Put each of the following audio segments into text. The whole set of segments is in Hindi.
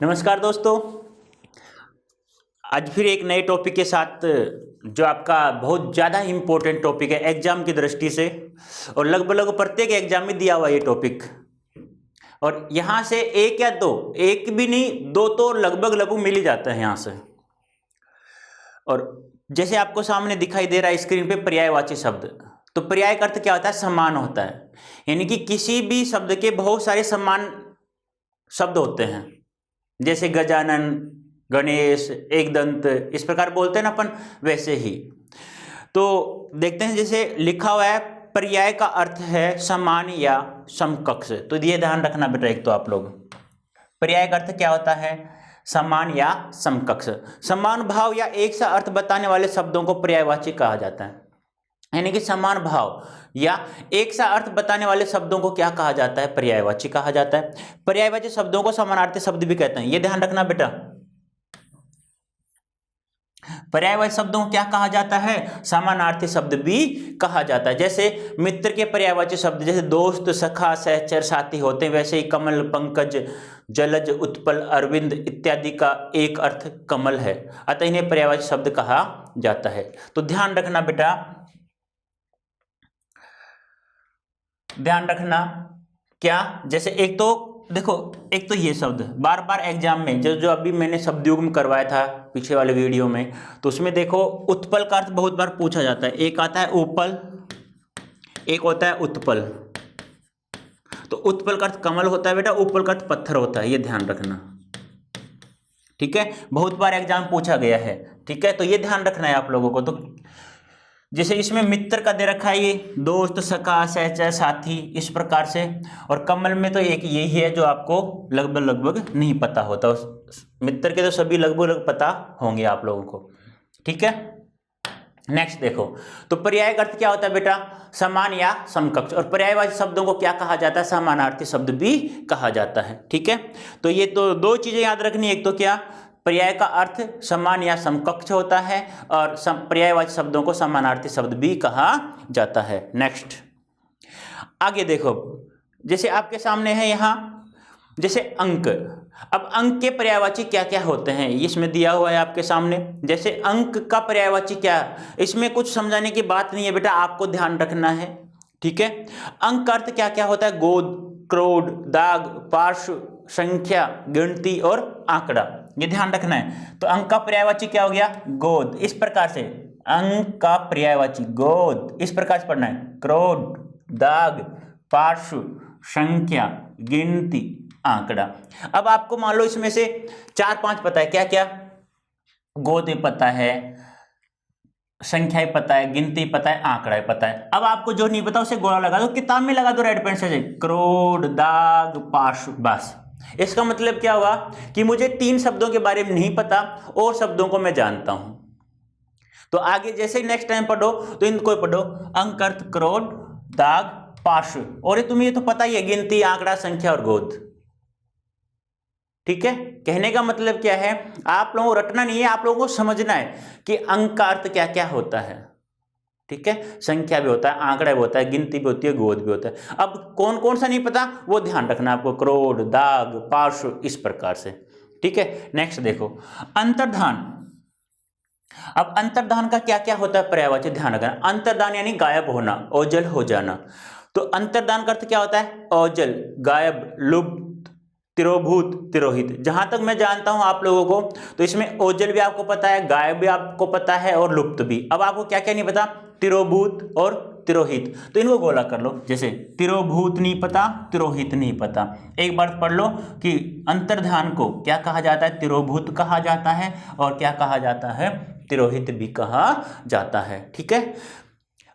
नमस्कार दोस्तों, आज फिर एक नए टॉपिक के साथ जो आपका बहुत ज़्यादा इम्पोर्टेंट टॉपिक है एग्जाम की दृष्टि से, और लगभग प्रत्येक एग्जाम में दिया हुआ ये टॉपिक। और यहाँ से एक या दो, एक भी नहीं दो तो लगभग मिल ही जाता है यहाँ से। और जैसे आपको सामने दिखाई दे रहा है स्क्रीन पे पर्यायवाची शब्द, तो पर्याय का अर्थ क्या होता है? समान होता है। यानी कि किसी भी शब्द के बहुत सारे समान शब्द होते हैं, जैसे गजानन, गणेश, एकदंत, इस प्रकार बोलते हैं ना अपन, वैसे ही। तो देखते हैं, जैसे लिखा हुआ है पर्याय का अर्थ है समान या समकक्ष। तो ये ध्यान रखना बेटा, एक तो आप लोग, पर्याय का अर्थ क्या होता है? समान या समकक्ष। समान भाव या एक सा अर्थ बताने वाले शब्दों को पर्यायवाची कहा जाता है। यानी कि समान भाव या एक सा अर्थ बताने वाले शब्दों को क्या कहा जाता है? पर्यायवाची कहा जाता है। पर्यायवाची शब्दों को समानार्थी शब्द भी कहते हैं, ये ध्यान रखना बेटा। पर्यायवाची शब्दों को क्या कहा जाता है? समानार्थी शब्द भी कहा जाता है। जैसे मित्र के पर्यायवाची शब्द जैसे दोस्त, सखा, सहचर, साथी होते हैं, वैसे ही कमल, पंकज, जलज, उत्पल, अरविंद इत्यादि का एक अर्थ कमल है, अतः इन्हें पर्यायवाची शब्द कहा जाता है। तो ध्यान रखना बेटा, ध्यान रखना क्या, जैसे एक तो देखो, एक तो ये शब्द बार बार एग्जाम में जो अभी मैंने शब्दयुग्म करवाया था पीछे वाले वीडियो में, तो उसमें देखो उत्पल का अर्थ बहुत बार पूछा जाता है। एक आता है उपल, एक होता है उत्पल। तो उत्पल का अर्थ कमल होता है बेटा, उपल का अर्थ पत्थर होता है, ये ध्यान रखना, ठीक है। बहुत बार एग्जाम पूछा गया है, ठीक है, तो ये ध्यान रखना है आप लोगों को। तो जैसे इसमें मित्र का दे रखा है ये दोस्त, सखा, सहचर, साथी, इस प्रकार से। और कमल में तो एक यही है जो आपको लगभग नहीं पता होता। मित्र के तो सभी लगभग पता होंगे आप लोगों को, ठीक है। नेक्स्ट देखो, तो पर्याय का अर्थ क्या होता है बेटा? समान या समकक्ष। और पर्यायवाची शब्दों को क्या कहा जाता है? समानार्थी शब्द भी कहा जाता है, ठीक है। तो ये तो दो चीजें याद रखनी, एक तो क्या, पर्याय का अर्थ समान या समकक्ष होता है, और पर्यायवाची शब्दों को समानार्थी शब्द भी कहा जाता है। नेक्स्ट आगे देखो, जैसे आपके सामने है यहाँ, जैसे अंक। अब अंक के पर्यायवाची क्या क्या होते हैं इसमें दिया हुआ है आपके सामने। जैसे अंक का पर्यायवाची क्या, इसमें कुछ समझाने की बात नहीं है बेटा, आपको ध्यान रखना है, ठीक है। अंक का अर्थ क्या क्या होता है? गोद, क्रोड, दाग, पार्श्व, संख्या, गिनती और आंकड़ा, ये ध्यान रखना है। तो अंक का पर्यायवाची क्या हो गया? गोद। इस प्रकार से अंक का पर्यायवाची गोद, इस प्रकार से पढ़ना है, क्रोड, दाग, पार्श्व, संख्या, गिनती, आंकड़ा। अब आपको मान लो इसमें से 4-5 पता है, क्या क्या? गोद पता है, संख्या पता है, गिनती पता है, आंकड़ा पता है। अब आपको जो नहीं पता उसे गोला लगा दो, किताब में लगा दो रेड पेन से, क्रोड, दाग, पार्श्व, बस। इसका मतलब क्या हुआ कि मुझे 3 शब्दों के बारे में नहीं पता और शब्दों को मैं जानता हूं। तो आगे जैसे नेक्स्ट टाइम पढ़ो तो इनको पढ़ो, अंक अर्थ क्रोड, दाग, पार्श्व, और तुम्हें ये तो पता ही है, गिनती, आंकड़ा, संख्या और गोद, ठीक है। कहने का मतलब क्या है, आप लोगों को रटना नहीं है, आप लोगों को समझना है कि अंक का अर्थ क्या क्या होता है, ठीक है। संख्या भी होता है, आंकड़ा भी होता है, गिनती भी होती है, गोद भी होता है। अब कौन कौन सा नहीं पता वो ध्यान रखना आपको, क्रोड, दाग, पार्श्व, इस प्रकार से, ठीक है। नेक्स्ट देखो, अंतर्धान। अब अंतर्धान का क्या क्या होता है पर्यायवाची, ध्यान रखना। अंतर्धान यानी गायब होना, ओझल हो जाना। तो अंतर्धान का अर्थ क्या होता है? ओझल, गायब, लुप्त, तिरोभूत, तिरोहित। जहां तक मैं जानता हूं आप लोगों को, तो इसमें ओझल भी आपको पता है, गायब भी आपको पता है, और लुप्त भी। अब आपको क्या क्या नहीं पता? तिरोभूत और तिरोहित। तो इनको गोला कर लो, जैसे तिरोभूत नहीं पता, तिरोहित नहीं पता। एक बार पढ़ लो कि अंतर्धान को क्या कहा जाता है? तिरोभूत कहा जाता है, और क्या कहा जाता है? तिरोहित भी कहा जाता है, ठीक है।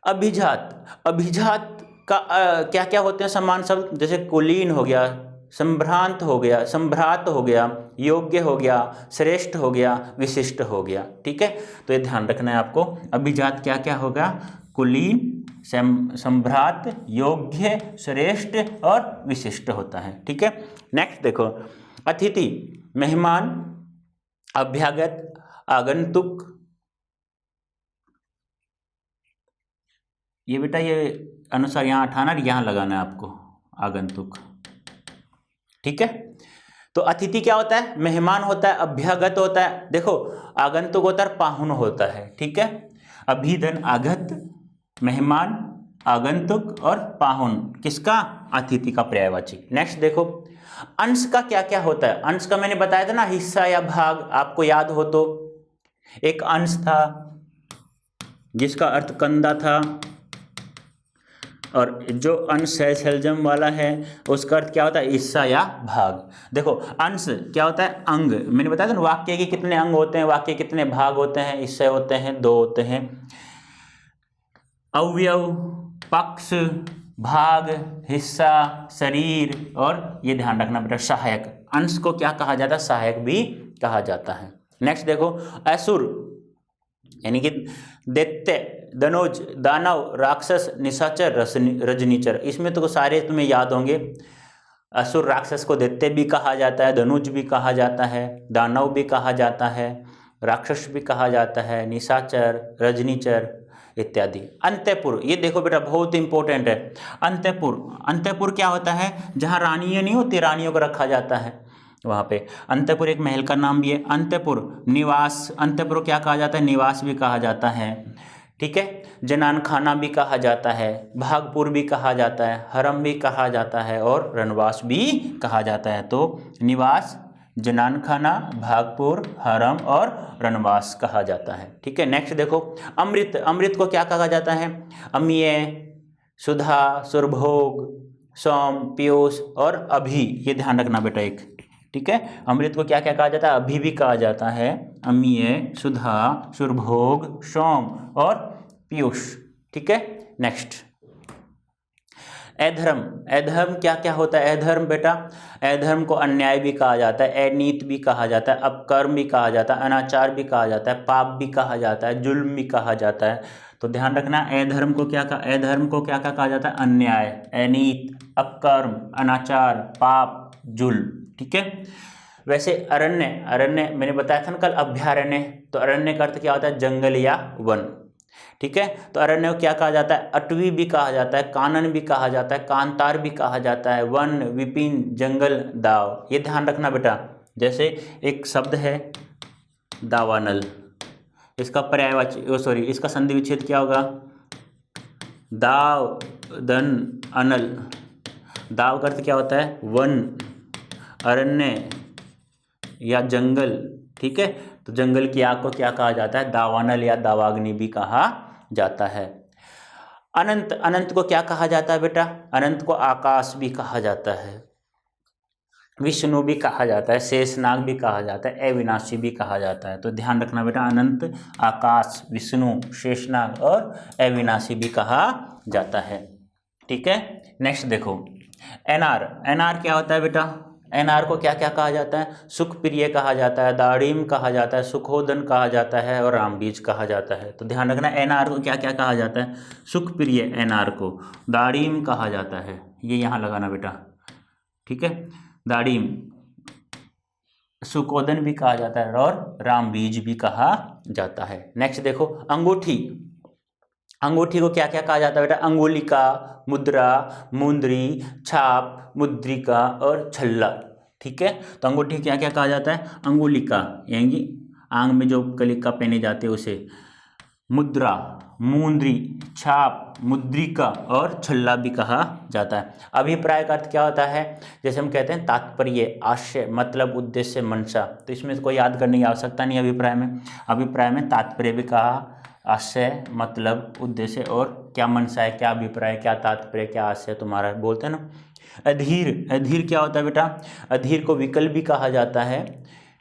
अभिजात, अभिजात का क्या क्या होते हैं समान शब्द? जैसे कुलीन हो गया, संभ्रांत हो गया, संभ्रात हो गया, योग्य हो गया, श्रेष्ठ हो गया, विशिष्ट हो गया, ठीक है। तो ये ध्यान रखना है आपको, अभिजात क्या क्या होगा? कुलीन, संभ्रात, योग्य, श्रेष्ठ और विशिष्ट होता है, ठीक है। नेक्स्ट देखो, अतिथि, मेहमान, अभ्यागत, आगंतुक। ये बेटा ये अनुसार यहाँ उठाना, यहाँ लगाना है आपको, आगंतुक, ठीक है। तो अतिथि क्या होता है? मेहमान होता है, अभ्यागत होता है, देखो आगंतुक होता है, पाहुन होता है, ठीक है। अभिधन आगत, मेहमान, आगंतुक और पाहुन किसका? अतिथि का पर्यायवाची। नेक्स्ट देखो अंश का क्या क्या होता है। अंश का मैंने बताया था ना, हिस्सा या भाग, आपको याद हो तो एक अंश था जिसका अर्थ कंधा था, और जो अंश है सेल्जम वाला है उसका अर्थ क्या होता है? हिस्सा या भाग। देखो अंश क्या होता है? अंग। मैंने बताया था ना वाक्य के कितने अंग होते हैं, वाक्य कितने भाग होते हैं, हिस्से होते हैं, 2 होते हैं। अवयव, पक्ष, भाग, हिस्सा, शरीर, और ये ध्यान रखना बेटा सहायक। अंश को क्या कहा जाता है? सहायक भी कहा जाता है। नेक्स्ट देखो असुर यानी कि दैत्य, धनुज, दानव, राक्षस, निशाचर, रजनीचर। इसमें तो सारे तुम्हें याद होंगे। असुर राक्षस को दैत्य भी कहा जाता है, धनुज भी कहा जाता है, दानव भी कहा जाता है, राक्षस भी कहा जाता है, निशाचर, रजनीचर इत्यादि। अंतःपुर, ये देखो बेटा बहुत इंपॉर्टेंट है। अंतःपुर, अंतःपुर क्या होता है? जहाँ रानियाँ नहीं होती, रानियों को रखा जाता है वहाँ पे। अंतःपुर एक महल का नाम भी है। अंतःपुर निवास, अंतःपुर क्या कहा जाता है? निवास भी कहा जाता है, ठीक है। जनान खाना भी कहा जाता है, भागपुर भी कहा जाता है, हरम भी कहा जाता है, और रनवास भी कहा जाता है। तो निवास, जनान खाना, भागपुर, हरम और रनवास कहा जाता है, ठीक है। नेक्स्ट देखो अमृत, अमृत को क्या कहा जाता है? अमीय, सुधा, सुरभोग, सोम, पीयूष और अभी, ये ध्यान रखना बेटा एक, ठीक है। अमृत को क्या क्या कहा जाता है? अभी भी कहा जाता है, अमीय, सुधा, सुरभोग, सोम और पीयूष, ठीक है। नेक्स्ट अधर्म, अधर्म क्या क्या होता है? अधर्म बेटा, अधर्म को अन्याय भी कहा जाता है, अनीत भी कहा जाता है, अपकर्म भी कहा जाता है, अनाचार भी कहा जाता है, पाप भी कहा जाता है, जुल्म भी कहा जाता है। तो ध्यान रखना अधर्म को क्या कहा? अधर्म को क्या क्या कहा जाता है? अन्याय, अनीत, अपकर्म, अनाचार, पाप, जुल्म, ठीक है। वैसे अरण्य, अरण्य मैंने बताया था ना कल अभ्यारण्य, तो अरण्य का अर्थ क्या होता है? जंगल या वन, ठीक है। तो अरण्य को क्या कहा जाता है? अटवी भी कहा जाता है, कानन भी कहा जाता है, कांतार भी कहा जाता है, वन, विपिन, जंगल, दाव। ये ध्यान रखना बेटा। जैसे एक शब्द है दावानल, इसका पर्यायवाची सॉरी इसका संधि विच्छेद क्या होगा? दाव, दन, अनल। दाव का अर्थ क्या होता है? वन, अरण्य या जंगल, ठीक है। तो जंगल की आग को क्या कहा जाता है? दावानल या दावाग्नि भी कहा जाता है। अनंत, अनंत को क्या कहा जाता है बेटा? अनंत को आकाश भी कहा जाता है, विष्णु भी कहा जाता है, शेषनाग भी कहा जाता है, अविनाशी भी कहा जाता है। तो ध्यान रखना बेटा अनंत, आकाश, विष्णु, शेषनाग और अविनाशी भी कहा जाता है, ठीक है। नेक्स्ट देखो एनआर, एनआर क्या होता है बेटा? एनआर को क्या क्या कहा जाता है? सुखप्रिय कहा जाता है, दाड़ीम कहा जाता है, सुखोदन कहा जाता है और रामबीज कहा जाता है। तो ध्यान रखना एनआर को क्या क्या कहा जाता है? सुखप्रिय एनआर को दाड़ीम कहा जाता है, ये यहाँ लगाना बेटा, ठीक है। दाड़ीम, सुखोदन भी कहा जाता है और रामबीज भी कहा जाता है। नेक्स्ट देखो अंगूठी, अंगूठी को क्या क्या कहा जाता है बेटा? अंगुलिका, मुद्रा, मुंदरी, छाप, मुद्रिका और छल्ला, ठीक है। तो अंगूठी क्या क्या कहा जाता है? अंगुलिका यानी आंग में जो कलिका पहने जाते हैं उसे, मुद्रा, मुंदरी, छाप, मुद्रिका और छल्ला भी कहा जाता है। अभिप्राय का अर्थ क्या होता है? जैसे हम कहते हैं तात्पर्य, आशय, मतलब, उद्देश्य, मंशा, तो इसमें कोई याद करने की आवश्यकता नहीं। अभिप्राय में, अभिप्राय में तात्पर्य भी कहा, आशय, मतलब, उद्देश्य और क्या मंशा है, क्या अभिप्राय, क्या तात्पर्य, क्या आशय तुम्हारा बोलते हैं ना। अधीर, अधीर क्या होता है बेटा? अधीर को विकल्प भी कहा जाता है,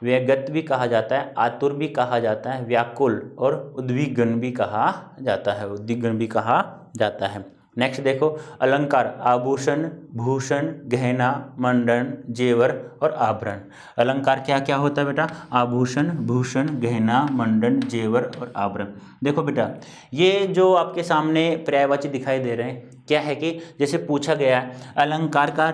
व्यगत भी कहा जाता है, आतुर भी कहा जाता है, व्याकुल और उद्विग्न भी कहा जाता है, उद्विग्न भी कहा जाता है। नेक्स्ट देखो अलंकार, आभूषण, भूषण, गहना, मंडन, जेवर और आभरण। अलंकार क्या क्या होता है बेटा? आभूषण, भूषण, गहना, मंडन, जेवर और आभरण। देखो बेटा ये जो आपके सामने पर्यायवाची दिखाई दे रहे हैं क्या है कि जैसे पूछा गया है अलंकार का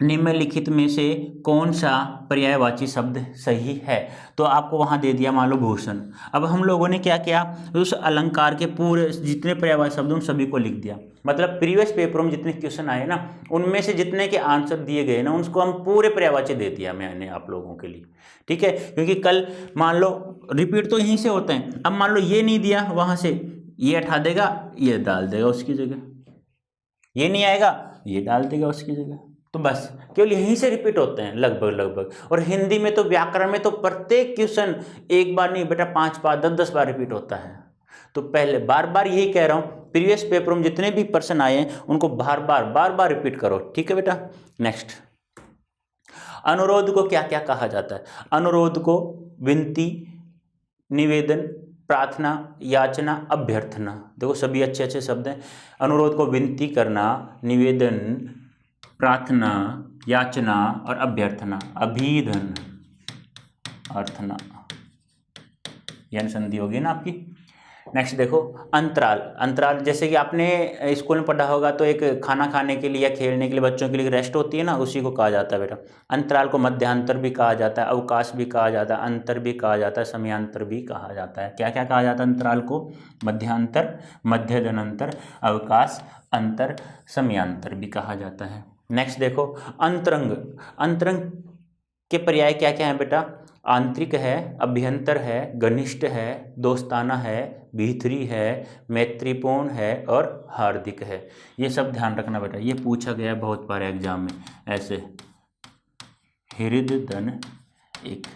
निम्नलिखित में से कौन सा पर्यायवाची शब्द सही है? तो आपको वहाँ दे दिया मान लो भूषण। अब हम लोगों ने क्या किया, उस अलंकार के पूरे जितने पर्यायवाची शब्द उन सभी को लिख दिया। मतलब प्रीवियस पेपरों में जितने क्वेश्चन आए ना, उनमें से जितने के आंसर दिए गए ना, उसको हम पूरे पर्यायवाची दे दिया मैंने आप लोगों के लिए, ठीक है। क्योंकि कल मान लो रिपीट तो यहीं से होते हैं। अब मान लो ये नहीं दिया, वहाँ से ये हटा देगा, ये डाल देगा उसकी जगह, ये नहीं आएगा, ये डाल देगा उसकी जगह। तो बस केवल यहीं से रिपीट होते हैं लगभग। और हिंदी में तो व्याकरण में तो प्रत्येक क्वेश्चन एक बार नहीं बेटा 5 बार 10 बार रिपीट होता है। तो पहले बार बार यही कह रहा हूँ, प्रीवियस पेपर में जितने भी प्रश्न आए हैं उनको बार बार रिपीट करो, ठीक है बेटा। नेक्स्ट, अनुरोध को क्या क्या कहा जाता है? अनुरोध को विनती, निवेदन, प्रार्थना, याचना, अभ्यर्थना। देखो सभी अच्छे अच्छे शब्द हैं। अनुरोध को विनती करना, निवेदन, प्रार्थना, याचना और अभ्यर्थना। अभिधन अर्थना, यानी संधि होगी ना आपकी। नेक्स्ट देखो, अंतराल। अंतराल जैसे कि आपने स्कूल में पढ़ा होगा, तो एक खाना खाने के लिए या खेलने के लिए बच्चों के लिए रेस्ट होती है ना, उसी को कहा जाता है बेटा। अंतराल को मध्यांतर भी कहा जाता है, अवकाश भी कहा जाता है, अंतर भी कहा जाता है, समयांतर भी कहा जाता है। क्या क्या कहा जाता है अंतराल को? मध्यांतर, मध्य दनंतर, अवकाश, अंतर, समयांतर भी कहा जाता है। नेक्स्ट देखो, अंतरंग। अंतरंग के पर्याय क्या क्या है बेटा? आंतरिक है, अभ्यंतर है, घनिष्ठ है, दोस्ताना है, भीतरी है, मैत्रीपूर्ण है और हार्दिक है। ये सब ध्यान रखना बेटा, ये पूछा गया है बहुत बार एग्जाम में ऐसे। हृदय धन एक,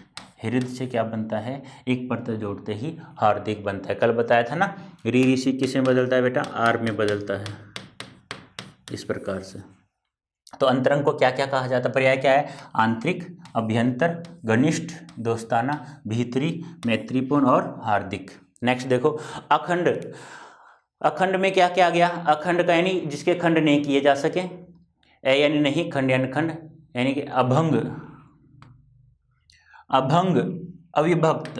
हृदय से क्या बनता है? एक प्रत्यय जोड़ते ही हार्दिक बनता है। कल बताया था ना, री ऋषि किस में बदलता है बेटा? आर में बदलता है, इस प्रकार से। तो अंतरंग को क्या क्या कहा जाता है? पर्याय क्या है? आंतरिक, अभ्यंतर, घनिष्ठ, दोस्ताना, भीतरी, मैत्रीपूर्ण और हार्दिक। नेक्स्ट देखो, अखंड। अखंड में क्या क्या आ गया? अखंड का यानी जिसके खंड नहीं किए जा सके, यानी नहीं, खंड यानी खंड, यानी कि अभंग, अभंग, अविभक्त।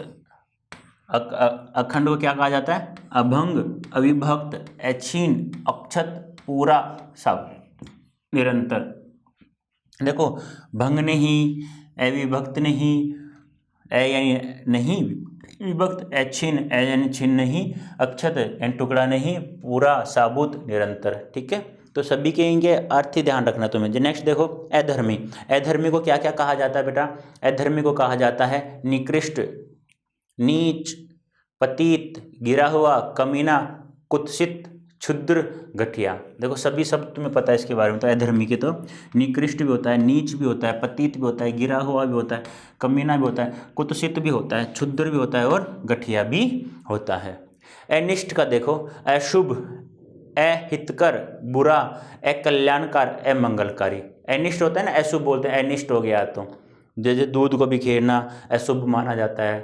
अखंड को क्या कहा जाता है? अभंग, अविभक्त, अक्षीण, अक्षत, पूरा, सब, निरंतर। देखो, भंग नहीं, अविभक्त नहीं, यानी नहीं विभक्त, अक्षीण यानी छिन्न नहीं, अक्षत यानी टुकड़ा नहीं, पूरा, साबुत, निरंतर, ठीक है। तो सभी के इनके अर्थ ही ध्यान रखना तुम्हें। नेक्स्ट देखो, अधर्मी। अधर्मी को क्या क्या कहा जाता है बेटा? अधर्मी को कहा जाता है निकृष्ट, नीच, पतित, गिरा हुआ, कमीना, कुत्सित, क्षुद्र, घटिया। देखो सभी शब्द तुम्हें पता है इसके बारे में। तो अधर्मी के तो निकृष्ट भी होता है, नीच भी होता है, पतित भी होता है, गिरा हुआ भी होता है, कमीना भी होता है, कुत्सित भी होता है, क्षुद्र भी होता है और घटिया भी होता है। अनिष्ट का देखो, अशुभ, अहितकर, बुरा, अकल्याणकार, अमंगलकारी। अनिष्ट होता है ना, अशुभ बोलते हैं, अनिष्ट हो गया। तो जैसे दूध को बिखेरना अशुभ माना जाता है,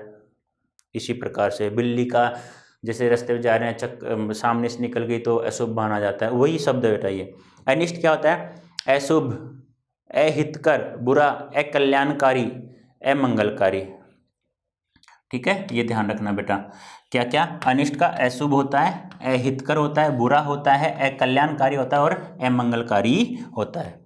इसी प्रकार से बिल्ली का जैसे रास्ते में जा रहे हैं सामने से निकल गई तो अशुभ माना जाता है, वही शब्द बेटा ये। अनिष्ट क्या होता है? अशुभ, अहितकर, बुरा, अकल्याणकारी, अमंगलकारी, ठीक है। ये ध्यान रखना बेटा, क्या क्या? अनिष्ट का अशुभ होता है, अहितकर होता है, बुरा होता है, अकल्याणकारी होता है और अमंगलकारी होता है।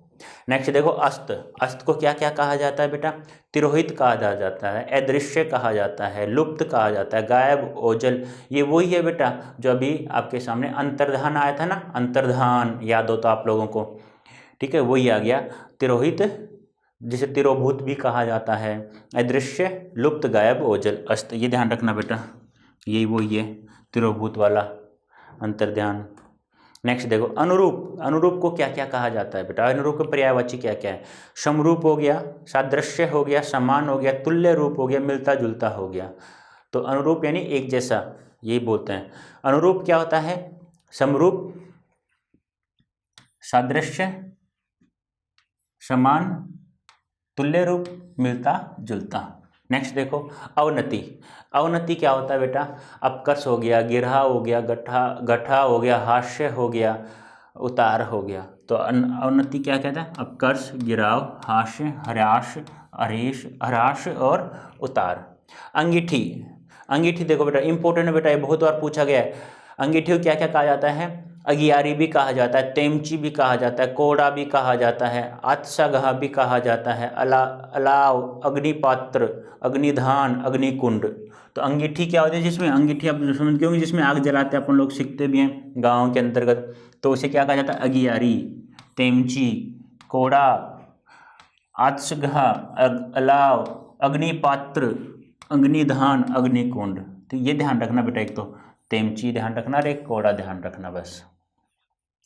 नेक्स्ट देखो, अस्त। अस्त को क्या क्या कहा जाता है बेटा? तिरोहित कहा जाता है, अदृश्य कहा जाता है, लुप्त कहा जाता है, गायब, ओझल। ये वही है बेटा जो अभी आपके सामने अंतर्धान आया था ना, अंतर्धान याद हो तो आप लोगों को, ठीक है, वही आ गया तिरोहित, जिसे तिरोभूत भी कहा जाता है। अदृश्य, लुप्त, गायब, ओझल, अस्त। ये ध्यान रखना बेटा, यही वही है तिरोभूत वाला अंतर्ध्यान। नेक्स्ट देखो, अनुरूप। अनुरूप को क्या क्या कहा जाता है बेटा? अनुरूप के पर्यायवाची क्या क्या है? समरूप हो गया, सादृश्य हो गया, समान हो गया, तुल्य रूप हो गया, मिलता जुलता हो गया। तो अनुरूप यानी एक जैसा, यही बोलते हैं। अनुरूप क्या होता है? समरूप, सादृश्य, समान, तुल्य रूप, मिलता जुलता। नेक्स्ट देखो, अवनति। अवनति क्या होता है बेटा? अपकर्ष हो गया, गिरहा हो गया, गठा हो गया, हास्य हो गया, उतार हो गया। तो अवनति क्या कहता है? अपकर्ष, गिराव, हास्य, हराश, हराश और उतार। अंगीठी। अंगीठी देखो बेटा, इंपॉर्टेंट है बेटा, ये बहुत बार पूछा गया है। अंगीठी को क्या क्या कहा जाता है? अगियारी भी कहा जाता है, तेमची भी कहा जाता है, कोड़ा भी कहा जाता है, आत्सागहा भी कहा जाता है, अलाव, अग्निपात्र, अग्निधान, अग्निकुंड। तो अंगीठी क्या होती है, जिसमें अंगीठी आप समझ क्योंकि जिसमें आग जलाते हैं अपन लोग, सीखते भी हैं गाँव के अंतर्गत, तो उसे क्या कहा जाता है, अगियारी, तेमची, कोड़ा, आत्सगहा, अलाव, अग्निपात्र, अग्निधान, अग्निकुंड। तो ये ध्यान रखना बेटा, एक तो तेमची ध्यान रखना और एक कोड़ा ध्यान रखना बस।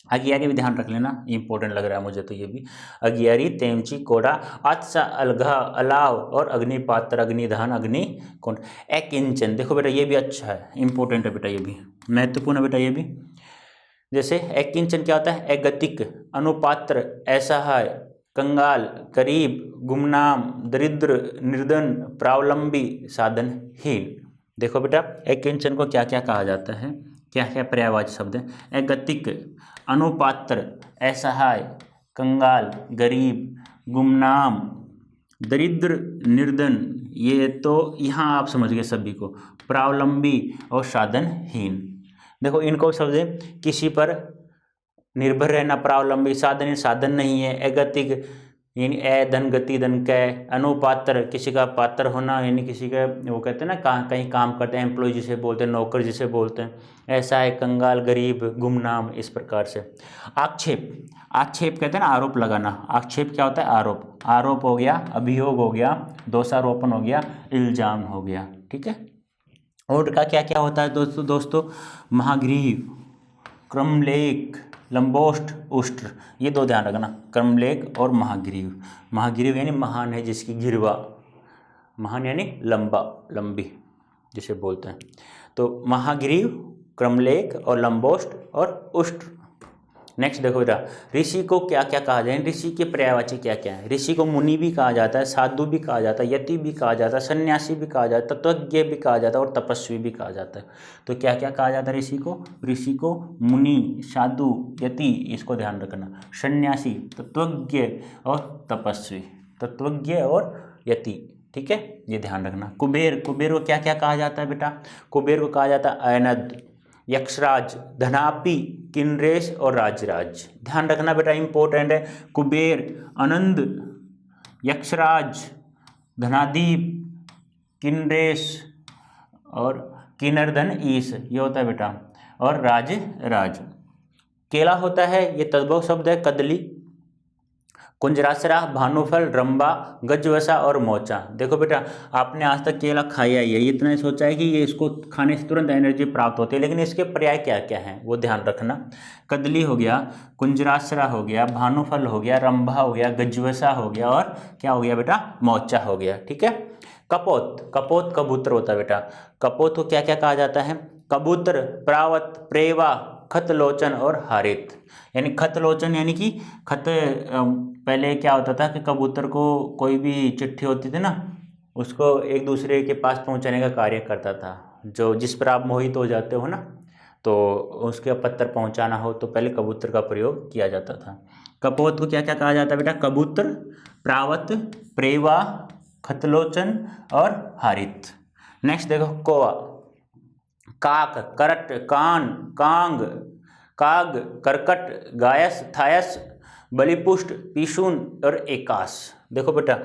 अगियारी भी ध्यान रख लेना, इंपॉर्टेंट लग रहा है मुझे तो ये भी। अगियारी, तेमची, कोड़ा, आत्सा, अलघा, अलाव और अग्निपात्र, अग्निधान, अग्निकुंड। एक इंचन, देखो बेटा ये भी अच्छा है, इंपॉर्टेंट है बेटा, ये भी महत्वपूर्ण है बेटा ये भी। जैसे एक किंचन क्या होता है, अगतिक, अनुपात्र, असहाय, कंगाल, गरीब, गुमनाम, दरिद्र, निर्धन, प्रावलंबी, साधनहीन। देखो बेटा एक किंचन को क्या क्या कहा जाता है, क्या क्या पर्यायवाची शब्द है। अगतिक, अनुपात्र, असहाय, कंगाल, गरीब, गुमनाम, दरिद्र, निर्धन, ये तो यहाँ आप समझ गए सभी को, प्रावलंबी और साधनहीन। देखो इनको समझे, किसी पर निर्भर रहना प्रावलंबी, साधन साधन नहीं है, अगतिक यानी धन गति धन कै, अनुपात्र किसी का पात्र होना यानी किसी का वो कहते हैं ना कहीं काम करते हैं, एम्प्लॉय जिसे बोलते हैं, नौकर जिसे बोलते हैं, ऐसा है, कंगाल, गरीब, गुमनाम, इस प्रकार से। आक्षेप, आक्षेप कहते हैं ना आरोप लगाना, आक्षेप क्या होता है, आरोप, आरोप हो गया, अभियोग हो गया, दोषारोपण हो गया, इल्जाम हो गया, ठीक है। और का क्या क्या होता है दोस्तों, महाग्रीव, क्रमलेख, लंबोष्ठ, उष्ट्र, ये दो ध्यान रखना, क्रमलेख और महाग्रीव। महाग्रीव यानी महान है जिसकी गिरवा, महान यानी लंबा, लंबी जिसे बोलते हैं। तो महाग्रीव, क्रमलेख और लंबोष्ठ और उष्ट्र। नेक्स्ट देखो बेटा, ऋषि को क्या क्या कहा जाए, ऋषि के पर्यायवाची क्या क्या है। ऋषि को मुनि भी कहा जाता है, साधु भी कहा जाता है, यति भी कहा जाता है, सन्यासी भी कहा जाता है, तत्वज्ञ भी कहा जाता है और तपस्वी भी कहा जाता है। तो क्या क्या कहा जाता है ऋषि को, ऋषि को मुनि, साधु, यति, इसको ध्यान रखना, सन्यासी, तत्वज्ञ और तपस्वी, तत्वज्ञ और यति, ठीक है, ये ध्यान रखना। कुबेर, कुबेर को क्या क्या कहा जाता है बेटा, कुबेर को कहा जाता है ऐनद, यक्षराज, धनापि, किन्रेश और राजराज। ध्यान रखना बेटा इंपॉर्टेंट है, कुबेर, आनंद, यक्षराज, धनादीप, किन्रेश और किन्नरधन ईश, ये होता है बेटा, और राज। केला होता है, ये तद्भव शब्द है, कदली, कुंजरासरा, भानुफल, रंबा, गजवसा और मोचा। देखो बेटा आपने आज तक केला खाया ही है, इतना ही सोचा है कि ये इसको खाने से तुरंत एनर्जी प्राप्त होती है, लेकिन इसके पर्याय क्या क्या हैं वो ध्यान रखना। कदली हो गया, कुंजरासरा हो गया, भानुफल हो गया, रंभा हो गया, गजवसा हो गया और क्या हो गया बेटा, मोचा हो गया, ठीक है। कपोत, कपोत कबूतर होता है बेटा, कपोत को क्या क्या कहा जाता है, कबूतर, प्रावत, प्रेवा, खतलोचन और हारित। यानी खतलोचन यानी कि खत, पहले क्या होता था कि कबूतर को कोई भी चिट्ठी होती थी ना, उसको एक दूसरे के पास पहुंचाने का कार्य करता था, जो जिस पर आप मोहित हो जाते हो ना, तो उसके पत्र पहुंचाना हो तो पहले कबूतर का प्रयोग किया जाता था। कपोत को क्या क्या कहा जाता है बेटा, कबूतर, प्रावत, प्रेवा, खतलोचन और हारित। नेक्स्ट देखो कौवा, काक, करट, कान, कांग, काग, करकट, गायस, थायस, बलिपुष्ट, पीशून और एकास। देखो बेटा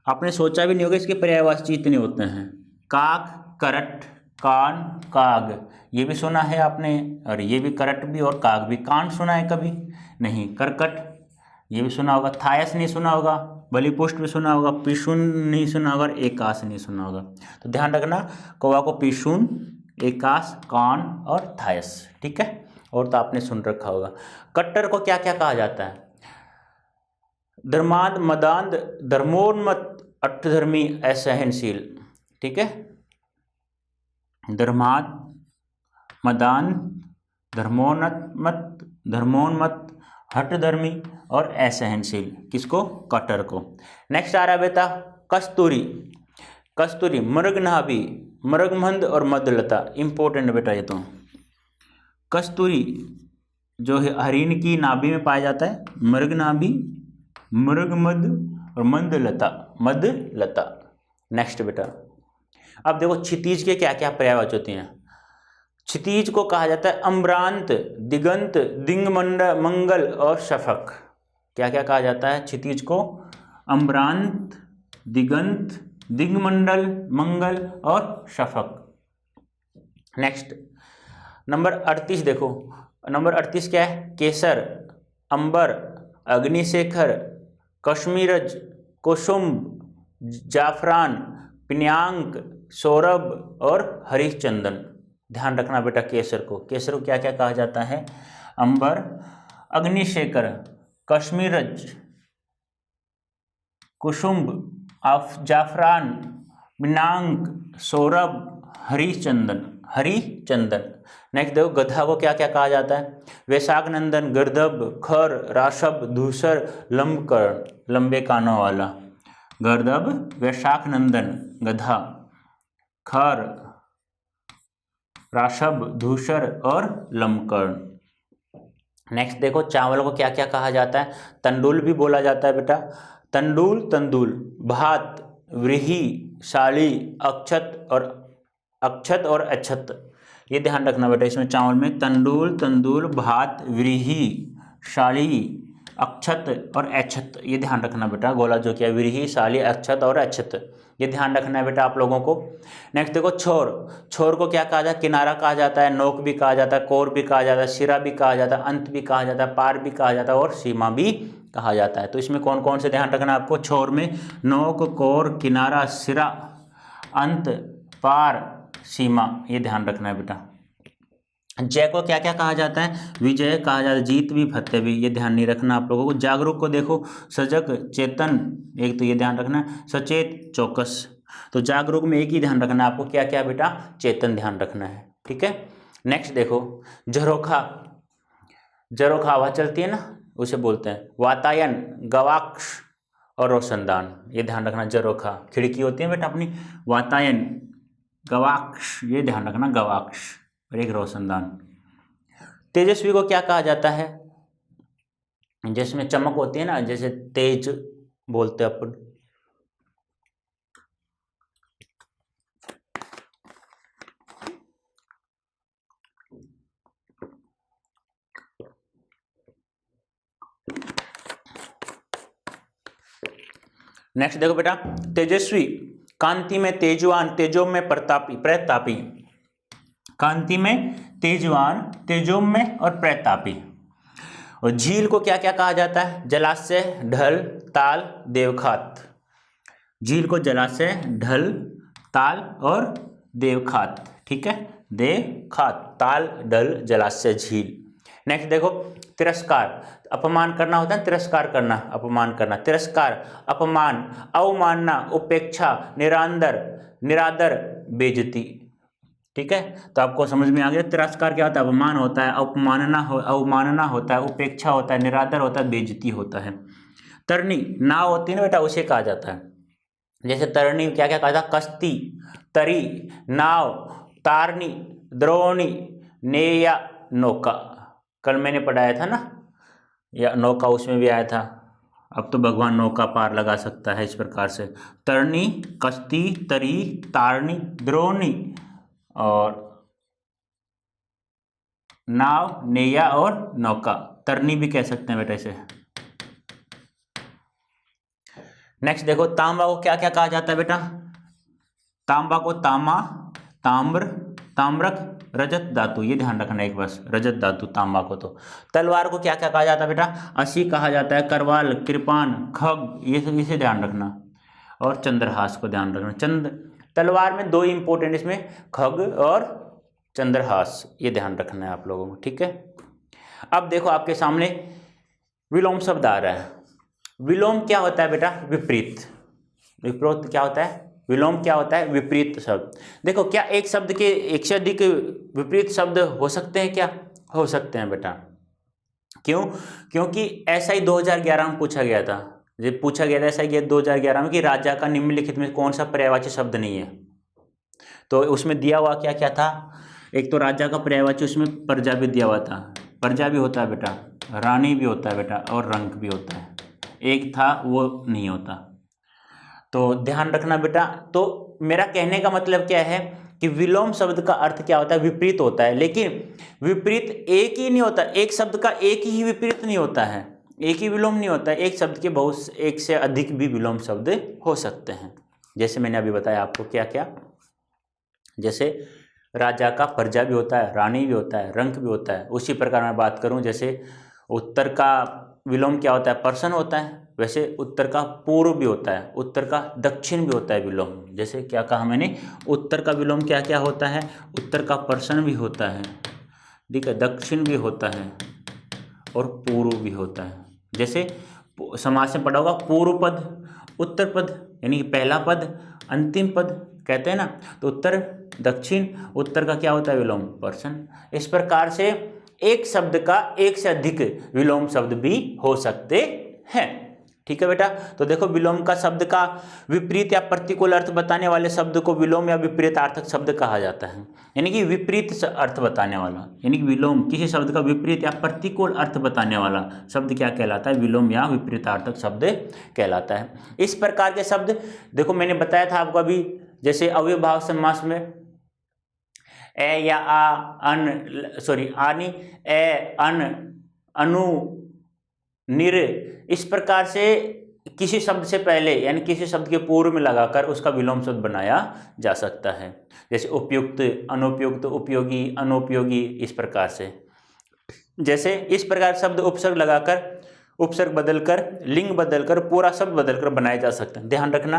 आपने सोचा भी नहीं होगा इसके पर्यायवाची इतने होते हैं, काक, करट, कान, काग, ये भी सुना है आपने, और ये भी करट भी और काग भी। कान सुना है कभी नहीं, करकट ये भी सुना होगा, थायस नहीं सुना होगा, बलिपुष्ट भी सुना होगा, पीशून नहीं सुना होगा और एकास नहीं सुना होगा। तो ध्यान रखना कौवा को पीशून, एकास, कान और थायस, ठीक है, और तो आपने सुन रखा होगा। कट्टर को क्या क्या कहा जाता है, धर्मांध, मदांध, धर्मोन्मत, अष्टधर्मी, असहनशील, ठीक है। धर्मांध, मदांध, धर्मोन्मत, हठधर्मी और असहनशील, किसको, कट्टर को। नेक्स्ट आ रहा है बेटा कस्तूरी, कस्तूरी, मृगनाभि, मृगमंद और मदलता। इंपॉर्टेंट बेटा ये तो, कस्तूरी जो है हरिण की नाभि में पाया जाता है, मृगनाभि, मृगमद और मदलता, मदलता। नेक्स्ट बेटा अब देखो क्षितिज के क्या क्या पर्यायवाची होती हैं, क्षितिज को कहा जाता है अम्रांत, दिगंत, दिंगमंडल, मंगल और शफक। क्या क्या कहा जाता है क्षितिज को? अम्रांत, दिगंत, दिग्मंडल, मंगल और शफक। नेक्स्ट नंबर 38 देखो, नंबर 38 क्या है? केसर, अंबर, अग्निशेखर, कश्मीरज, कुसुम, जाफरान, पिन्यांक, सौरभ और हरिश्चंदन। ध्यान रखना बेटा केसर को क्या क्या कहा जाता है? अंबर, अग्निशेखर, कश्मीरज, कुसुम, जाफरान, पिनांक, सौरभ, हरिचंदन। नेक्स्ट देखो गधा को क्या क्या कहा जाता है? वैशाख नंदन, गर्दभ, खर, राशभ, धूसर, लंबकर्ण, लंबे कानों वाला। गर्दभ, वैशाख नंदन, गधा, खर, राशभ, धूसर और लंबकर्ण। नेक्स्ट देखो चावल को क्या क्या कहा जाता है? तंडुल भी बोला जाता है बेटा, तंदूल, भात, व्रीहि, साली, अक्षत और अक्षत। ये ध्यान रखना बेटा इसमें चावल में तंदूल, भात, व्रीहि, साली, अक्षत और अक्षत। ये ध्यान रखना बेटा, गोला जो किया व्रीहि, साली, अक्षत और अक्षत, ये ध्यान रखना है बेटा आप लोगों को। नेक्स्ट देखो छोर को क्या कहा जाता है? किनारा कहा जाता है, नोक भी कहा जाता है, कोर भी कहा जाता है, सिरा भी कहा जाता है, अंत भी कहा जाता है, पार भी कहा जाता है और सीमा भी कहा जाता है। तो इसमें कौन कौन से ध्यान रखना है आपको? छोर में नोक, कोर, किनारा, सिरा, अंत, पार, सीमा, ये ध्यान रखना है बेटा। जय को क्या क्या कहा जाता है? विजय कहा जाता है, जीत भी, फतेह भी, ये ध्यान नहीं रखना आप लोगों को। जागरूक को देखो सजग, चेतन, एक तो ये ध्यान रखना है, सचेत, चौकस। तो जागरूक में एक ही ध्यान रखना है आपको, क्या क्या बेटा? चेतन ध्यान रखना है, ठीक है। नेक्स्ट देखो झरोखा हवा चलती है ना, उसे बोलते हैं वातायन, गवाक्ष और रोशनदान, ये ध्यान रखना। झरोखा खिड़की होती है बेटा अपनी, वातायन, गवाक्ष, ये ध्यान रखना, गवाक्ष और एक रोशनदान। तेजस्वी को क्या कहा जाता है? जिसमें चमक होती है ना, जैसे तेज बोलते हैं अपन। नेक्स्ट देखो बेटा तेजस्वी, कांति में तेजवान, तेजो में प्रतापी, कांति में तेजवान, तेजो में और प्रतापी। और झील को क्या क्या कहा जाता है? जलाशय, ढल, ताल, देवखात। झील को जलाशय, ढल, ताल और देवखात, ठीक है, देवखात, ताल, ढल, जलाशय, झील। नेक्स्ट देखो तिरस्कार, अपमान करना होता है, तिरस्कार करना, अपमान करना, तिरस्कार, अपमान, अवमानना, उपेक्षा, निरादर, बेइज्जती, ठीक है। तो आपको समझ में आ गया तिरस्कार क्या होता है? अपमान होता है, अवमानना होता है, उपेक्षा होता है, निरादर होता है, बेइज्जती होता है। तरनी नाव होती है ना बेटा, उसे कहा जाता है। जैसे तरनी क्या क्या कहा था? कश्ती, तरी, नाव, तारनी, द्रोणी, नेया, नौका। कल मैंने पढ़ाया था ना, या नौका उसमें भी आया था। अब तो भगवान नौका पार लगा सकता है इस प्रकार से। तरनी, कश्ती, तरी, तारनी, द्रोणी और नाव, नेया और नौका। तरनी भी कह सकते हैं बेटा इसे। नेक्स्ट देखो तांबा को क्या क्या कहा जाता है बेटा? तांबा को तामा, ताम्र, ताम्रक, रजत धातु, ये ध्यान रखना एक बस, रजत धातु तांबा को। तो तलवार को क्या क्या कहा जाता है बेटा? असी कहा जाता है, करवाल, कृपान, खग, ये इसे ध्यान रखना। और चंद्रहास को ध्यान रखना। तलवार में दो इंपॉर्टेंट इसमें, खग और चंद्रहास, ये ध्यान रखना है आप लोगों को, ठीक है। अब देखो आपके सामने विलोम शब्द आ रहा है। विलोम क्या होता है बेटा? विपरीत। विपरीत क्या होता है? विलोम क्या होता है? विपरीत शब्द। देखो क्या एक शब्द के एक से अधिक विपरीत शब्द हो सकते हैं? क्या हो सकते हैं बेटा। क्यों? क्योंकि ऐसा ही 2011 में पूछा गया था। जब पूछा गया था ऐसा ही 2011 में कि राजा का निम्नलिखित में कौन सा पर्यायवाची शब्द नहीं है। तो उसमें दिया हुआ क्या क्या था? एक तो राजा का पर्यायवाची, उसमें प्रजा भी दिया हुआ था। प्रजा भी होता है बेटा, रानी भी होता है बेटा, और रंक भी होता है। एक था वो नहीं होता। तो ध्यान रखना बेटा। तो मेरा कहने का मतलब क्या है कि विलोम शब्द का अर्थ क्या होता है, विपरीत होता है। लेकिन विपरीत एक ही नहीं होता, एक शब्द का एक ही विपरीत नहीं होता है, एक ही विलोम नहीं होता है, एक शब्द के बहुत एक से अधिक भी विलोम शब्द हो सकते हैं। जैसे मैंने अभी बताया आपको क्या क्या, जैसे राजा का प्रजा भी होता है, रानी भी होता है, रंक भी होता है। उसी प्रकार मैं बात करूं, जैसे उत्तर का विलोम क्या होता है, पर्सन होता है, वैसे उत्तर का पूर्व भी होता है, उत्तर का दक्षिण भी होता है विलोम। जैसे क्या कहा मैंने, उत्तर का विलोम क्या क्या होता है, उत्तर का पर्सन भी होता है, ठीक है, दक्षिण भी होता है और पूर्व भी होता है। जैसे समास में पढ़ा होगा, पूर्व पद, उत्तर पद, यानी कि पहला पद, अंतिम पद कहते हैं ना, तो उत्तर दक्षिण, उत्तर का क्या होता है विलोम, पर्सन। इस प्रकार से एक शब्द का एक से अधिक विलोम शब्द भी हो सकते हैं, ठीक है बेटा। तो देखो, विलोम का शब्द का विपरीत या प्रतिकूल अर्थ बताने वाले शब्द को विलोम या विपरीतार्थक शब्द कहा जाता है। यानी कि विपरीत अर्थ बताने वाला, यानी कि विलोम, किसी शब्द का विपरीत या प्रतिकूल अर्थ बताने वाला शब्द क्या कहलाता है, विलोम या विपरीतार्थक शब्द कहलाता है। इस प्रकार के शब्द देखो, मैंने बताया था आपको अभी, जैसे अव्ययभाव समास में ए या आ, अन, सॉरी आनी, ए, अन, अनु, निर, इस प्रकार से किसी शब्द से पहले यानी किसी शब्द के पूर्व में लगाकर उसका विलोम शब्द बनाया जा सकता है। जैसे उपयुक्त, अनुपयुक्त, उपयोगी, अनुपयोगी, इस प्रकार से। जैसे इस प्रकार शब्द उपसर्ग लगाकर, उपसर्ग बदलकर, लिंग बदलकर, पूरा शब्द बदलकर बनाया जा सकता है। ध्यान रखना,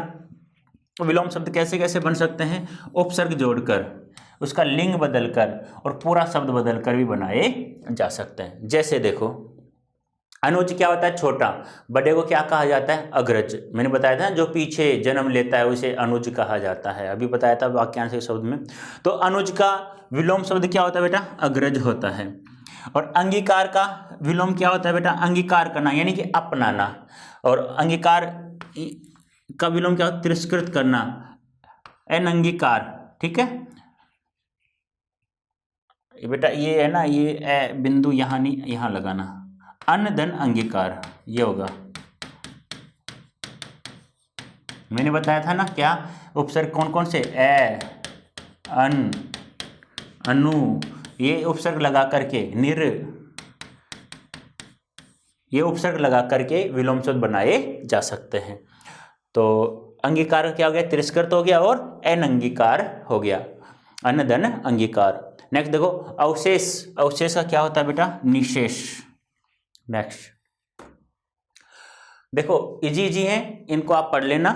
विलोम शब्द कैसे कैसे बन सकते हैं, उपसर्ग जोड़कर, उसका लिंग बदलकर और पूरा शब्द बदलकर भी बनाए जा सकते हैं। जैसे देखो, अनुज क्या होता है, छोटा, बड़े को क्या कहा जाता है, अग्रज। मैंने बताया था जो पीछे जन्म लेता है उसे अनुज कहा जाता है, अभी बताया था वाक्यांश के शब्द में। तो अनुज का विलोम शब्द क्या होता है बेटा, अग्रज होता है। और अंगीकार का विलोम क्या होता है बेटा, अंगीकार करना, यानी कि अपनाना। और अंगीकार का विलोम क्या होता है, तिरस्कृत करना, अनंगीकार, ठीक है बेटा। ये है ना, ये बिंदु यहाँ नहीं, यहाँ लगाना, अन धन अंगीकार, ये होगा। मैंने बताया था ना क्या, उपसर्ग कौन कौन से, ए, अन, अनु, ये उपसर्ग लगा करके, निर, ये उपसर्ग लगा करके विलोम शब्द बनाए जा सकते हैं। तो अंगीकार क्या हो गया, तिरस्कृत हो गया, और अनंगीकार हो गया, अन धन अंगीकार। नेक्स्ट देखो, अवशेष, अवशेष का क्या होता है बेटा, निशेष। नेक्स्ट देखो, इजी इजी हैं, इनको आप पढ़ लेना।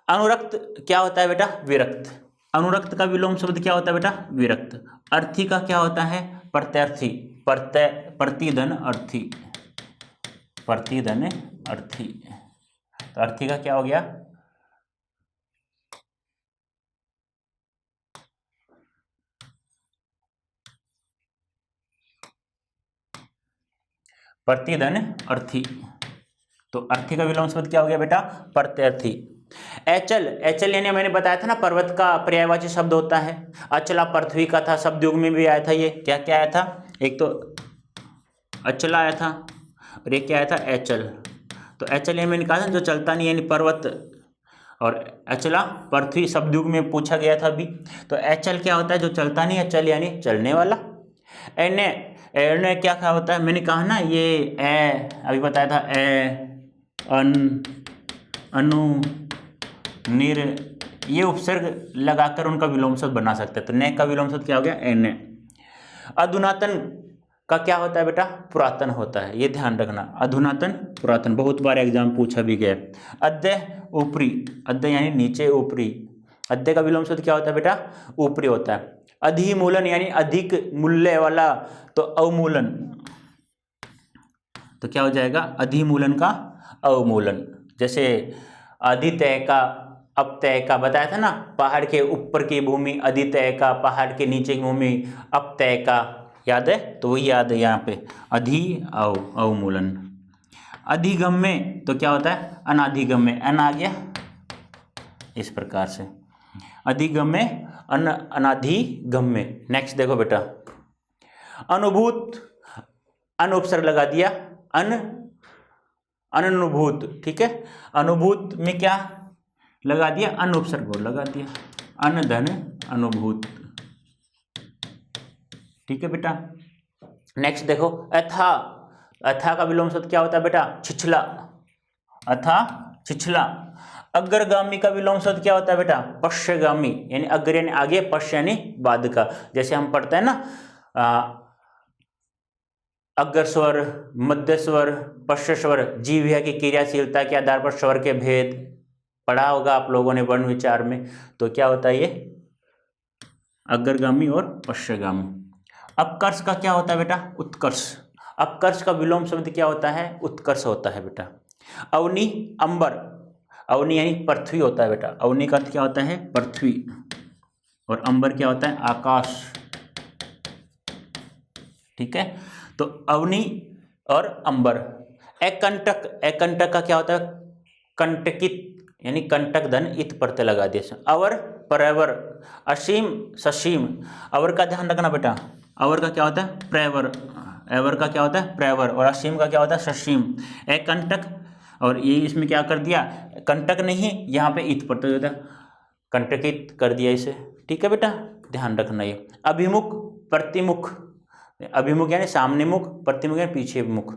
अनुरक्त क्या होता है बेटा, विरक्त। अनुरक्त का विलोम शब्द क्या होता है बेटा, विरक्त। अर्थी का क्या होता है, प्रत्यर्थी, प्रतिधन अर्थी, प्रतिधन अर्थी। तो अर्थी का क्या हो गया, प्रतिधन अर्थी। तो अर्थी का विलोम शब्द क्या हो गया बेटा, प्रत्यर्थी। एचल, एचल यानी मैंने बताया था ना, पर्वत का पर्यायवाची शब्द होता है। अचला पृथ्वी का था, शब्द युग में भी आया था। ये क्या क्या आया था, एक तो अचला आया था और एक क्या आया था, एचल। तो एचल ये मैंने कहा था जो चलता नहीं, यानी पर्वत, और अचला पृथ्वी शब्द युग में पूछा गया था अभी। तो एचल क्या होता है, जो चलता नहीं, अचल यानी चलने वाला। एने, एने क्या क्या होता है, मैंने कहा ना, ये ए अभी बताया था, ए, अन, अनु, निर, ये उपसर्ग लगाकर उनका विलोम शब्द बना सकते हैं। तो ने का विलोम शब्द क्या हो गया, एने। अधुनातन का क्या होता है बेटा, पुरातन होता है, ये ध्यान रखना, अधुनातन पुरातन, बहुत बार एग्जाम पूछा भी गया। अद्य ऊपरी, अद्य यानी नीचे, ऊपरी, अद्य का विलोम शब्द क्या होता है बेटा, ऊपरी होता है। अधिमूलन यानी अधिक मूल्य वाला, तो अवमूलन, तो क्या हो जाएगा, अधिमूलन का अवमूलन। जैसे अधितय का, अपतय का बताया था ना, पहाड़ के ऊपर की भूमि अधितय का, पहाड़ के नीचे की भूमि अपतय का, याद है, तो वही याद है यहाँ पे, अधि अवमूलन। अधिगम्य तो क्या होता है, अनाधिगम्य, अन आ गया, इस प्रकार से अधिगम्य, अनाधिगम्य। नेक्स्ट देखो बेटा, अनुभूत, अन उपसर्ग लगा दिया, अनुभूत, ठीक है। अनुभूत में क्या लगा दिया, अन उपसर्ग लगा दिया, अन धन अनुभूत, ठीक है बेटा। नेक्स्ट देखो अथा, अथा का विलोम शब्द क्या होता है बेटा? छिछला, अथा छिछला। अग्रगामी का विलोम शब्द क्या होता है बेटा? पश्चगामी, यानी अग्र यानी आगे, पश्च यानी बाद का। जैसे हम पढ़ते हैं ना अग्र स्वर, मध्य स्वर, पश्च स्वर, जीव की क्रियाशीलता के आधार पर स्वर के भेद पढ़ा होगा आप लोगों ने वर्ण विचार में। तो क्या होता है ये? अग्रगामी और पश्चगामी। अपकर्ष का क्या होता है बेटा? उत्कर्ष। अपकर्ष का विलोम शब्द क्या होता है? उत्कर्ष होता है बेटा। अवनी, अंबर, अवनी यानी पृथ्वी होता है बेटा। अवनी का अर्थ क्या होता है? पृथ्वी। और अंबर क्या होता है? आकाश। ठीक है, तो अवनी और अंबर। एकंटक, एकंटक का क्या होता है? कंटकित, यानी कंटक धन इत प्रत्यय लगा दिया। अवर, प्रवर, असीम, ससीम। अवर का ध्यान रखना बेटा, अवर का क्या होता है? प्रवर, एवर का क्या होता है? प्रवर, और असीम का क्या होता है? ससीम। एकंटक, और ये इसमें क्या कर दिया? कंटक नहीं, यहाँ पे इत प्रत्यय होता है, कंटकित कर दिया इसे। ठीक है बेटा, ध्यान रखना ये। अभिमुख, प्रतिमुख, अभिमुख यानी सामने मुख, प्रतिमुख यानी पीछे मुख।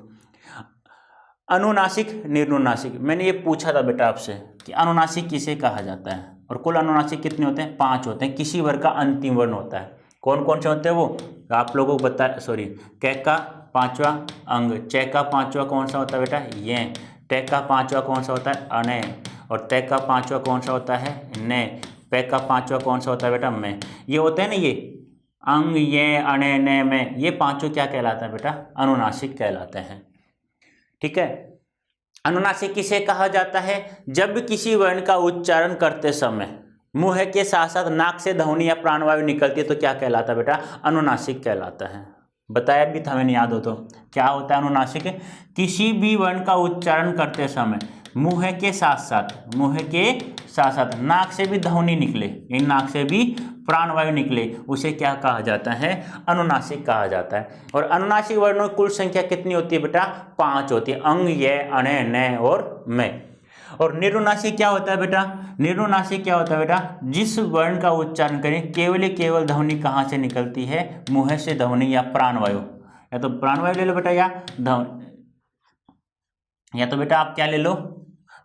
अनुनासिक, निर्नुनासिक। मैंने ये पूछा था बेटा आपसे कि अनुनासिक किसे कहा जाता है, और कुल अनुनासिक कितने होते हैं? 5 होते हैं। किसी वर्ग का अंतिम वर्ण होता है। कौन कौन से होते हैं वो? आप लोगों को बता, सॉरी, कै का 5वां अंग, चै का 5वां कौन सा होता है बेटा? ये। टै का 5वां कौन सा होता है? अने। और तै का 5वां कौन सा होता है? ने। पै का 5वां कौन सा होता है बेटा? मैं। ये होते हैं ना, ये अंग, ये, अने, ने, में, ये 5 क्या कहलाता है बेटा? अनुनासिक कहलाते हैं। ठीक है, अनुनासिक किसे कहा जाता है? जब किसी वर्ण का उच्चारण करते समय मुंह के साथ साथ नाक से ध्वनि या प्राणवायु निकलती है तो क्या कहलाता है बेटा? अनुनासिक कहलाता है। बताया भी था मैंने, याद हो तो। क्या होता है अनुनासिक? किसी भी वर्ण का उच्चारण करते समय मुंह के साथ साथ, मुंह के साथ साथ नाक से भी ध्वनि निकले, इन नाक से भी प्राणवायु निकले, उसे क्या कहा जाता है? अनुनासिक कहा जाता है। और अनुनासिक वर्णों की कुल संख्या कितनी होती है बेटा? 5 होती है। अंग, ये, अणे, ने और मैं। और निर्नुनासिक क्या होता है बेटा? निर्नुनासिक क्या होता है बेटा? जिस वर्ण का उच्चारण करें केवल ध्वनि कहाँ से निकलती है? मुंह से ध्वनि या प्राणवायु। या तो प्राणवायु ले लो बेटा, या तो बेटा आप क्या ले लो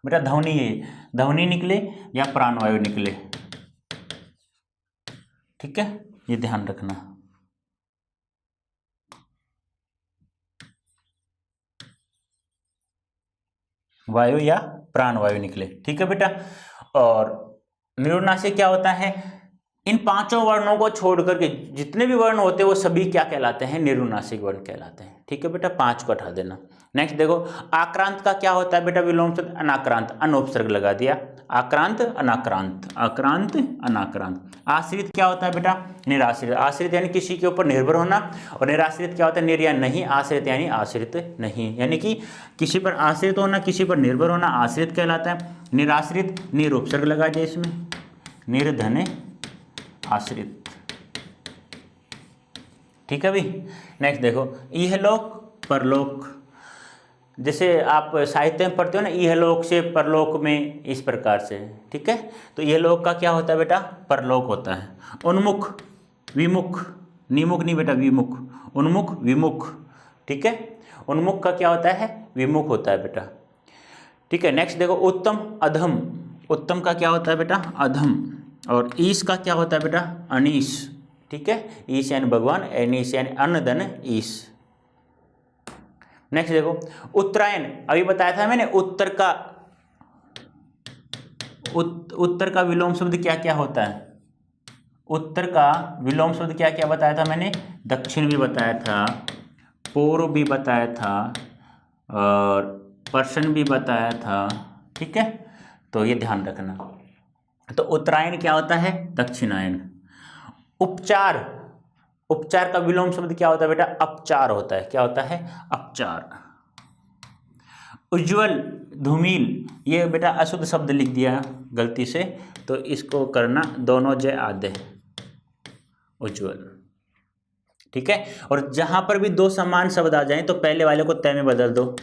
बेटा? ध्वनि, ध्वनि निकले या प्राणवायु निकले। ठीक है, ये ध्यान रखना। वायु या प्राणवायु निकले। ठीक है बेटा। और निर्नुनासिक क्या होता है? इन 5 वर्णों को छोड़ करके जितने भी वर्ण होते हैं वो सभी क्या कहलाते हैं? निर्नुनासिक वर्ण कहलाते हैं। ठीक है बेटा, 5 को हटा देना। नेक्स्ट देखो, आक्रांत का क्या होता है बेटा? विलोम शब्द अनाक्रांत, अनुपसर्ग लगा दिया। आक्रांत, अनाक्रांत, आक्रांत, अनाक्रांत। आश्रित क्या होता है बेटा? निराश्रित। आश्रित यानी किसी के ऊपर निर्भर होना, और निराश्रित क्या होता है? निर् या नहीं, आश्रित यानी आश्रित नहीं, यानी कि किसी पर आश्रित होना, किसी पर निर्भर होना आश्रित कहलाता है। निराश्रित, निरुपसर्ग लगा दिया इसमें, निर्धन आश्रित। ठीक है भाई। नेक्स्ट देखो, इहलोक, परलोक। जैसे आप साहित्य में पढ़ते हो ना, इहलोक से परलोक में, इस प्रकार से। ठीक है, तो इहलोक का क्या होता है बेटा? परलोक होता है। उन्मुख, विमुख, निमुख नहीं बेटा, विमुख। उन्मुख, विमुख। ठीक है, उन्मुख का क्या होता है? विमुख होता है बेटा। ठीक है, नेक्स्ट देखो, उत्तम, अधम। उत्तम का क्या होता है बेटा? अधम। और ईश का क्या होता है बेटा? अनीश। ठीक है, ईश यानी भगवान, अनीश यानी अन्न धन ईश। नेक्स्ट देखो, उत्तरायण। अभी बताया था मैंने, उत्तर का विलोम शब्द क्या क्या होता है? उत्तर का विलोम शब्द क्या क्या बताया था मैंने? दक्षिण भी बताया था, पूर्व भी बताया था, और पश्चिम भी बताया था। ठीक है, तो ये ध्यान रखना। तो उत्तरायण क्या होता है? दक्षिणायन। उपचार, उपचार का विलोम शब्द क्या होता है बेटा? अपचार होता है। क्या होता है? अपचार। उज्ज्वल, धूमिल। ये बेटा अशुद्ध शब्द लिख दिया गलती से, तो इसको करना दोनों जय आधे, उज्ज्वल। ठीक है, और जहां पर भी 2 समान शब्द आ जाएं तो पहले वाले को तय में बदल दो,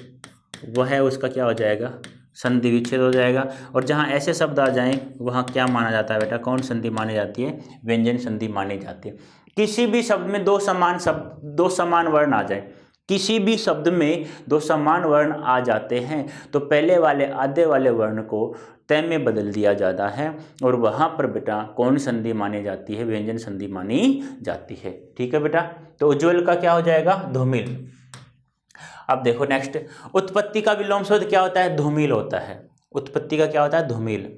वह है उसका क्या हो जाएगा? संधि विच्छेद हो जाएगा। और जहाँ ऐसे शब्द आ जाएं वहाँ क्या माना जाता है बेटा, कौन संधि मानी जाती है, व्यंजन संधि मानी जाती है। किसी भी शब्द में दो समान वर्ण आ जाए, किसी भी शब्द में दो समान वर्ण आ जाते हैं तो पहले वाले आधे वाले वर्ण को तय में बदल दिया जाता है और वहाँ पर बेटा कौन संधि मानी जाती है, व्यंजन संधि मानी जाती है। ठीक है बेटा, तो उज्ज्वल का क्या हो जाएगा, धूमिल। अब देखो नेक्स्ट, उत्पत्ति का विलोम शब्द क्या होता है, धूमिल होता है। उत्पत्ति का क्या होता है, धूमिल।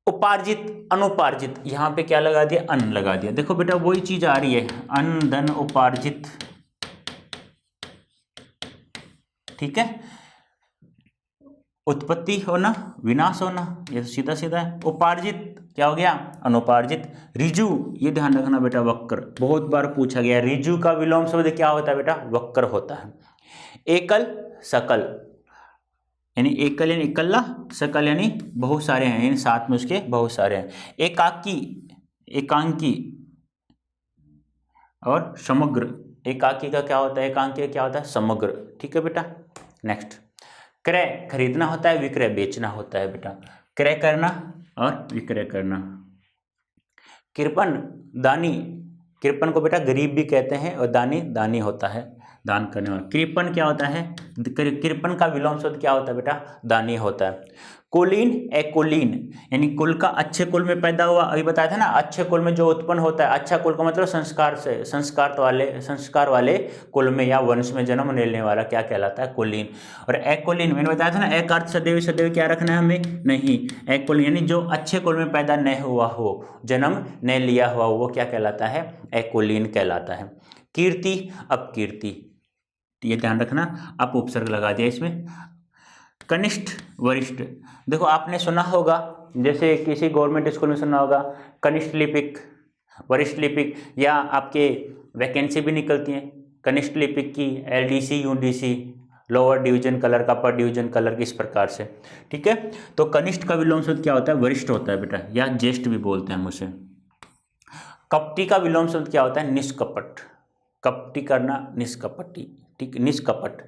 उपार्जित, अनुपार्जित, यहाँ पे क्या लगा दिया, अन लगा दिया। देखो बेटा वही चीज आ रही है, अन धन उपार्जित, ठीक है। उत्पत्ति होना, विनाश होना, ये सीधा सीधा है। उपार्जित क्या हो गया, अनुपार्जित। रिजु, ये ध्यान रखना बेटा, वक्र, बहुत बार पूछा गया। रिजु का विलोम शब्द क्या होता है बेटा, वक्र होता है। एकल, सकल, यानी एकल यानी इकल्ला, सकल यानी बहुत सारे हैं, यानी साथ में उसके बहुत सारे हैं। एकाकी, एकांकी और समग्र। एकाकी का क्या होता है, एकांकी का क्या होता है, समग्र। ठीक है बेटा, नेक्स्ट। क्रय खरीदना होता है, विक्रय बेचना होता है बेटा, क्रय करना और विक्रय करना। कृपण, दानी, कृपण को बेटा गरीब भी कहते हैं और दानी, दानी होता है दान करने वाला। कृपण क्या होता है, कृपण का विलोम शब्द क्या होता है बेटा, दानी होता है। कुलीन, एकुलीन, यानी कुल का अच्छे कुल में पैदा हुआ, अभी बताया था ना, अच्छे कुल में जो उत्पन्न होता है, अच्छा कुल का मतलब संस्कार से, संस्कार वाले कुल में या वंश में जन्म लेने वाला क्या कहलाता है, कुलीन। और एकुलीन मैंने बताया था ना, एक अर्थ सदैव सदैव क्या रखना है हमें, नहीं। एकुलीन यानी जो अच्छे कुल में पैदा नहीं हुआ हो, जन्म नहीं लिया हुआ, वो क्या कहलाता है, एकुलीन कहलाता है। कीर्ति, अपकीर्ति, ये ध्यान रखना, अप उपसर्ग लगा दिया इसमें। कनिष्ठ, वरिष्ठ, देखो आपने सुना होगा, जैसे किसी गवर्नमेंट स्कूल में सुना होगा कनिष्ठ लिपिक, वरिष्ठ लिपिक, या आपके वैकेंसी भी निकलती हैं कनिष्ठ लिपिक की, LDC, UDC, lower division colour का, अपर डिवीजन कलर की, इस प्रकार से। ठीक है, तो कनिष्ठ का विलोम शब्द क्या होता है, वरिष्ठ होता है बेटा, या ज्येष्ठ भी बोलते हैं हम उसे। कपटी का विलोम शब्द क्या होता है, निष्कपट, कपटी करना, निष्कपटी, ठीक, निष्कपट।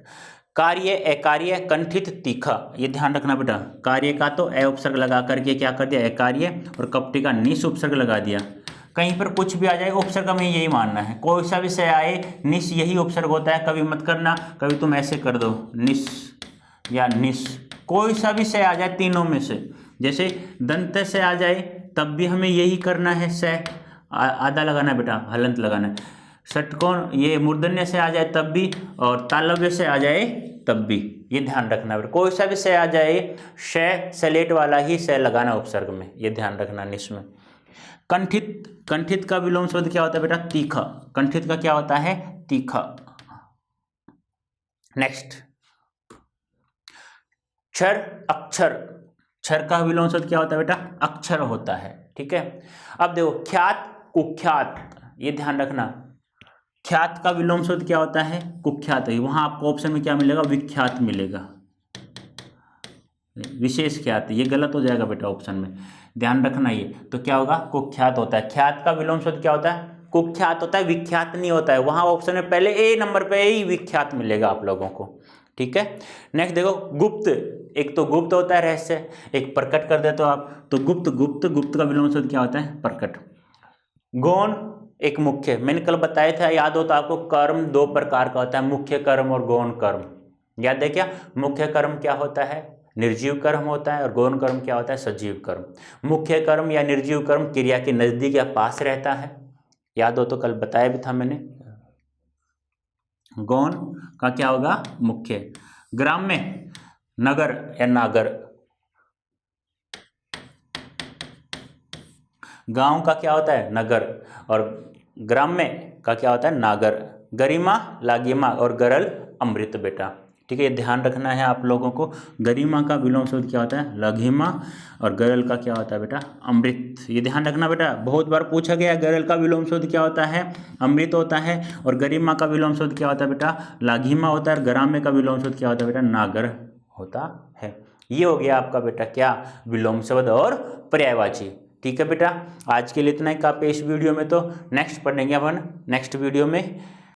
कार्य, अकार्य, कंठित, तीखा, ये ध्यान रखना बेटा, कार्य का तो ए उपसर्ग लगा करके क्या कर दिया, अकार्य, और कपटी का निस उपसर्ग लगा दिया। कहीं पर कुछ भी आ जाए उपसर्ग में यही मानना है, कोई सा भी से आए निस यही उपसर्ग होता है, कभी मत करना, कभी तुम ऐसे कर दो निस या निस, कोई सा भी से आ जाए तीनों में से। जैसे दंत से आ जाए तब भी हमें यही करना है, से आधा लगाना है बेटा, हलंत लगाना है। षटकोण, ये मूर्धन्य से आ जाए तब भी, और तालव्य से आ जाए तब भी, ये ध्यान रखना बेटा, कोई सा भी से आ जाए शय सलेट वाला ही से लगाना उपसर्ग में, ये ध्यान रखना निस्म। कंठित, कंठित का विलोम शब्द क्या होता है बेटा, तीखा, कंठित का क्या होता है, तीखा। नेक्स्ट, क्षर, अक्षर, क्षर का विलोम शब्द क्या होता है बेटा, अक्षर होता है। ठीक है, अब देखो ख्यात, कुख्यात, ये ध्यान रखना, ख्यात का विलोम शब्द क्या होता है, कुख्यात है, वहां आपको ऑप्शन में क्या मिलेगा, विख्यात मिलेगा, विशेष ख्यात, ये गलत हो जाएगा बेटा ऑप्शन में, ध्यान रखना ये, तो क्या होगा, कुख्यात होता है। ख्यात का विलोम शब्द क्या होता है, कुख्यात होता है, विख्यात नहीं होता है, वहां ऑप्शन में पहले ए नंबर पे ही विख्यात मिलेगा आप लोगों को। ठीक है, नेक्स्ट देखो गुप्त, एक तो गुप्त होता है रहस्य, एक प्रकट कर देते हो आप, तो गुप्त, गुप्त, गुप्त का विलोम शब्द क्या होता है, प्रकट। गौण, एक मुख्य, मैंने कल बताया था, याद होता आपको, कर्म दो प्रकार का होता है, मुख्य कर्म और गौण कर्म, याद है क्या। मुख्य कर्म क्या होता है, निर्जीव कर्म होता है, और गौण कर्म क्या होता है, सजीव कर्म। मुख्य कर्म या निर्जीव कर्म क्रिया के नजदीक या पास रहता है, याद हो तो कल बताया भी था मैंने। गौण का क्या होगा, मुख्य। ग्राम्य, नगर या नागर, गांव का क्या होता है, नगर, और ग्राम्य का क्या होता है, नागर। गरिमा, लागिमा और गरल, अमृत बेटा। ठीक है, ये ध्यान रखना है आप लोगों को, गरिमा का विलोम शब्द क्या होता है, लघिमा, और गरल का क्या होता है बेटा, अमृत, ये ध्यान रखना बेटा, बहुत बार पूछा गया, गरल का विलोम शब्द क्या होता है, अमृत होता है, और गरिमा का विलोम शब्द क्या होता है बेटा, लाघिमा होता है, और ग्राम्य का विलोम शब्द क्या होता है बेटा, नागर होता है। ये हो गया आपका बेटा क्या, विलोम शब्द और पर्यायवाची। ठीक है बेटा, आज के लिए इतना ही काफी इस वीडियो में, तो नेक्स्ट पढ़ेंगे अपन नेक्स्ट वीडियो में।